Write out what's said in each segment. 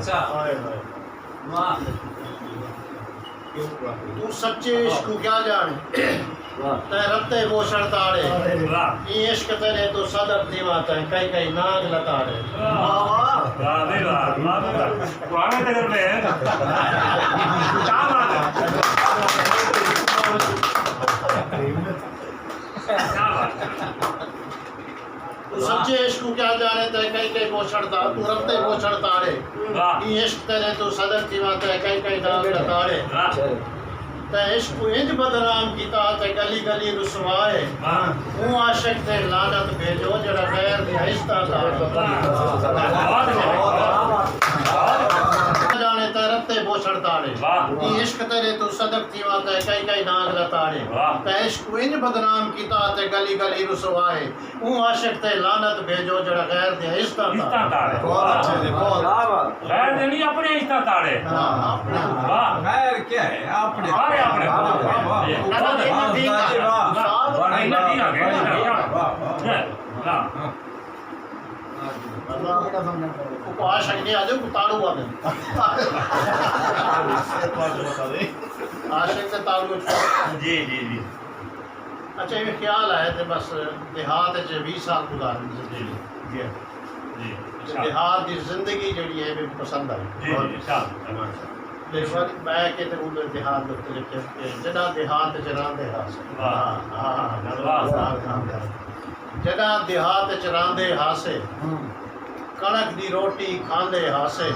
अच्छा हाय हाय वाह तू सच्चे इश्क को क्या जाने ते रत्ते बोछड़ ताड़े ये इश्क तेरे तो सदर दीवाता है कई कई नाग लताड़े पुराने तजर्बे हैं क्या बात है क्या बात है तू सच्चे इश्क को क्या जाने ते कई कई बोछड़ ता तू रत्ते बोछड़ ताड़े ये इश्क तेरे तो सदर दीवाता है कई कई नाग लताड़े ते इश्क को इंज बदनाम कीता ते गली गली रुसवाए हूं आशिक ते लानत भेजो जड़ा गैर दी हिस्सा जाने ते रत्ते बोछड़ ताड़े ये इश्क तेरे तो सदक थीवा ते कई कई नाग लताड़े ते इश्क को इंज बदनाम कीता ते गली गली रुसवाए हूं आशिक ते लानत भेजो जड़ा गैर दी हिस्सा ताड़े बहुत अच्छे जी बहुत गैर दे नहीं अपने हिस्सा ताड़े वाह खैर क्या है आपने अरे अपने आशिक ने आजो ताड़ू आदे आशिक से ताड़ू जी जी जी अच्छा ये ख्याल है ते बस देहात च 20 साल गुजारन जी जी जी देहात दी जिंदगी जड़ी है मैं पसंद आई जी देखो मैं के ते उधर देहात दे उत्ते लिखे कि जड़ा देहात च रहंदे हासे जड़ा देहात च रहंदे हासे कणक दी रोटी खांदे हासे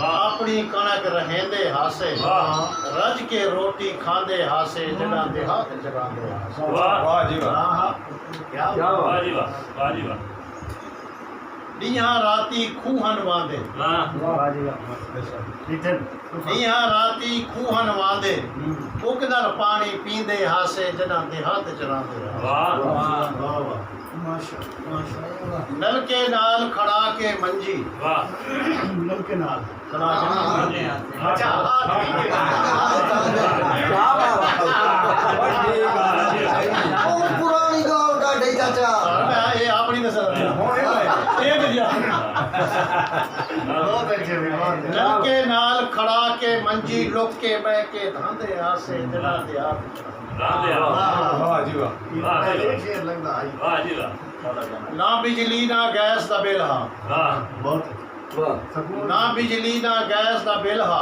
अपनी कणक रहेंदे हासे रज के रोटी खांदे हासे जड़ा देहात च रहंदे हासे वाह जी वाह क्या वाह जी वाह वाह जी वाह दियां राती खूहन वांदे दियां राती खूहन वांदे उकदर पानी पींदे हासे जड़ा देहात च रहंदे वाह वाह नलके नाल खड़ा के मंजी वाह नलके नाल खड़ा के अच्छा पुरानी गाल काटे चाचा ये अपनी नजर ये भैया नलके नाल खड़ा के मंजी लुक के बह के धांधे हासे जड़ा देहात वाह जी वाह वाह जी वाह ना बिजली ना गैस दा बिल हा वाह ना बिजली ना गैस दा बिल हा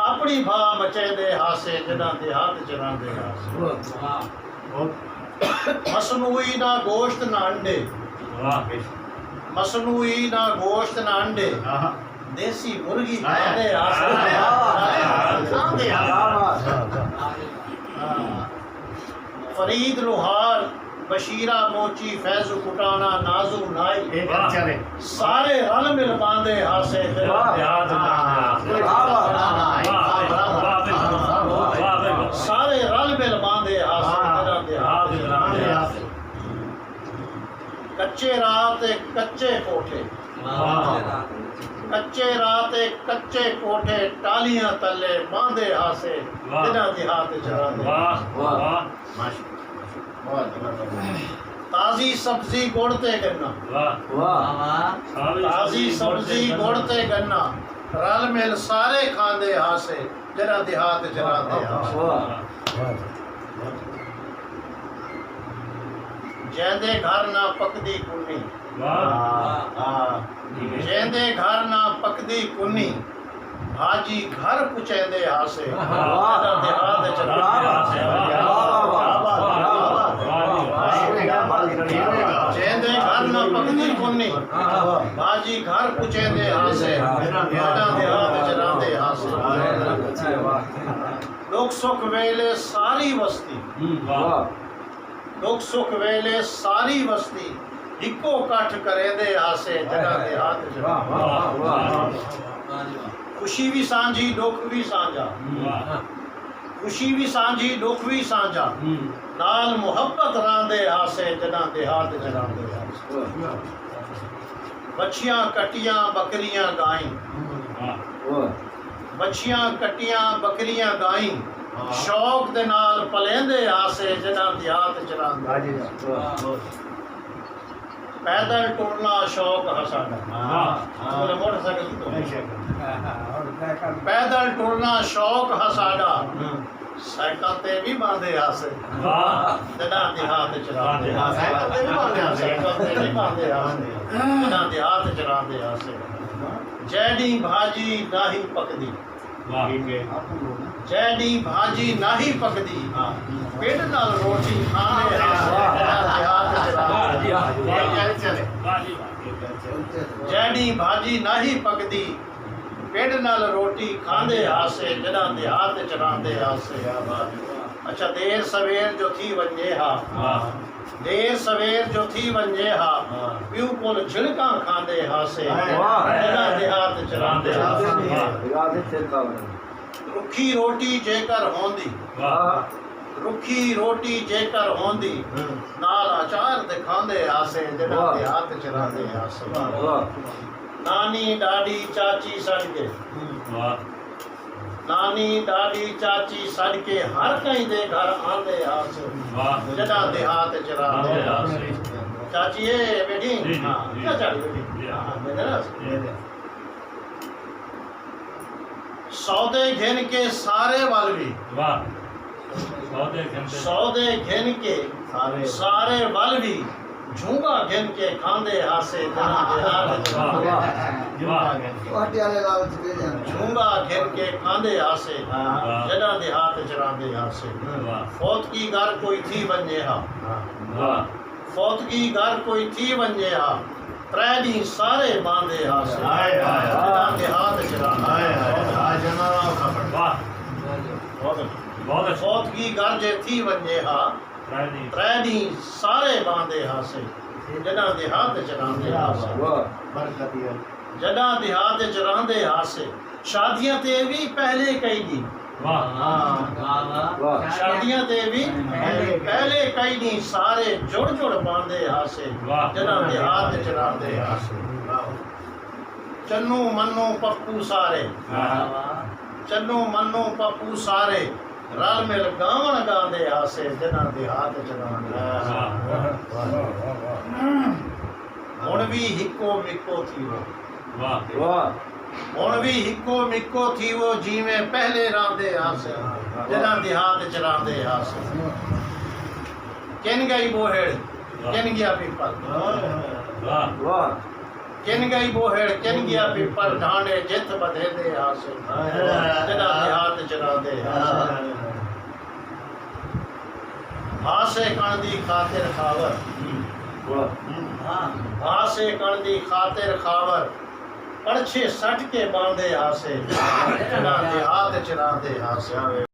अपनी भा मचेंदे हासे जड़ा देहात च रहंदे हासे मसनूई ना गोश्त ना अंडे मसनूई ना गोश्त ना अंडे देसी मुर्गी खाते फरीद लोहार बशीरा मोची फैजू कुटाना नाजू नाई सारे रल मिल बांधे हासे सारे रल मिल बांधे हासे कच्चे रात कच्चे कोठे कच्चे रात कच्चे कोठे टालियां तले बांधे हासे बिना देहात चरांदे ताजी सब्जी गोड़ते गन्ना ताजी सब्जी गोड़ते गन्ना रल मिल सारे खांदे हासे जरा देहात चरांदे हासे जैंदे घर ना पकदी कुन्नी जैंदे घर ना पकदी कुन्नी भाजी घर पुचेंदे हासे देहात चरांदे हासे जैंदे घर ना पकदी कुन्नी भाजी घर पुचेंदे हासे देहात चरांदे हासे लोग सुख वेले सारी बस्ती लोग सुख वेले सारी बस्ती इको कठ करे दे आसे जगह दे हाथ खुशी भी सांझी दुख भी सांझा खुशी भी सांझी दुख भी सांझा नाल मोहब्बत रांदे आसे जगह दे हाथ जरांदे बच्चियां कटियां बकरियां गाई बच्चियां कटियां बकरियां गाई शौक दे नाल पलेंदे आसे जगह दे हाथ चरांदे पैदल टुरना शौक हसाना मोटरसाइकिल पैदल टुरना शौक हा साडा साइकिल ते भी बांधे आसे जड़ा देहात चरांदे साइकिल ते भी बांधे आसे जड़ा देहात चरांदे आसे जैडी भाजी नाही पकदी जैडी भाजी नाही पकदी पेट नाल रोटी खाने देहात चरांदे जैडी भाजी नाही पकदी पेट नाल रोटी खांदे आसे जड़ा देहात चरांदे आसे अच्छा देर सवेर जो थी वंजे हा देर सवेर जो थी वंजे हा प्यू कोल झिड़का खांदे हासे जड़ा देहात चरांदे आसे रुखी रोटी जेकर होंदी रुखी रोटी जेकर होंदी नाल अचार दिखांदे आसे जड़ा देहात चरांदे आसे नानी डाडी चाची सड़के नानी डाडी चाची सड़के हर कहीं दे घर आंदे आसे जड़ा देहात चरांदे आसे चाची ये बेटी हां क्या चाची बेटी हां सौदे घिन के सारे वालवी सौदे घिन के सारे वालवी झूंगा घिन के खांदे हासे वाटियाले लाल चुके जान झूंगा घिन के खांदे हासे जड़ा देहात चरांदे हासे फौत की घर कोई थी वंजे हा फौत की घर कोई थी वंजे हा त्रैडी सारे बांधे हासे जड़ा देहात चरांदे बहुत फौत की घर जे थी वंजे हा त्रैडी सारे बांधे हासे जड़ा देहात चरांदे हासे जड़ा देहात चरांदे हासे शादियां ते भी पहले कई दी शादियां ते भी पहले कई दी सारे जुड़ जुड़ बांधे हासे जड़ा देहात चरांदे हासे चन्नू मन्नू पप्पू सारे चन्नू मन्नू पप्पू सारे रल मिल गावन गांदे हासे जड़ा देहात चरांदे हुण भी हिको मिको थी वो हुण भी हिको मिको थी वो जीवें पहले रांदे हासे जड़ा देहात चरांदे हासे किन गई बोहेड़ किन गया पीपल किन गई बोहेड़ किन गया पीपल ढांडे जित बधे दे हासे जड़ा देहात चरांदे हासे हासे कण दी खातिर खावर हासे कण दी खातिर खावर पड़छे सट के बांधे हासे जड़ा देहात चरांदे हासे